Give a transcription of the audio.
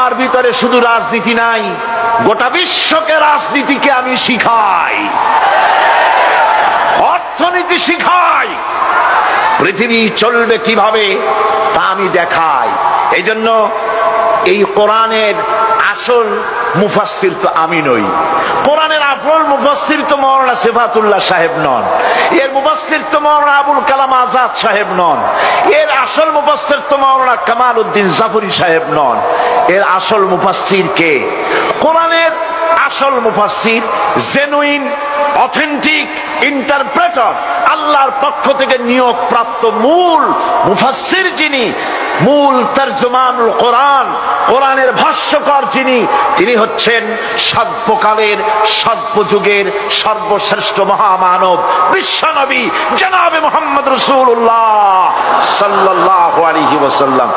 আমার ভিতরে শুধু রাজনীতি নাই, গোটা বিশ্বকে রাজনীতিকে আমি শিখাই, অর্থনীতি শিখাই, পৃথিবী চলবে কিভাবে তা আমি দেখাই। এই জন্য এই কোরআনের আসল মুফাসসির তো আমি নই, কোরআনের আসল মুফাসসির তো মাওলানা সিফাতুল্লাহ সাহেব নন, এর মুফাসসির তো মাওলানা আবুল কালাম আজাদ সাহেব নন, এর আসল মুফাসসির তো মাওলানা কামাল উদ্দিন জাফরি সাহেব নন। এর আসল মুফাসসির কে? কোরআনের আসল মুফাসসির, জেনুইন অথেন্টিক ইন্টারপ্রেটার, আল্লাহর পক্ষ থেকে নিয়োগ প্রাপ্ত মূল মুফাসসির যিনি, মূল তরজমানুল কোরআন, কোরআনের ভাষ্যকার যিনি, তিনি হচ্ছেন সর্বকালের সর্বযুগের সর্বশ্রেষ্ঠ মহামানব বিশ্বনবী জনাবে মুহাম্মদ রাসূলুল্লাহ সাল্লাল্লাহু আলাইহি ওয়াসাল্লাম।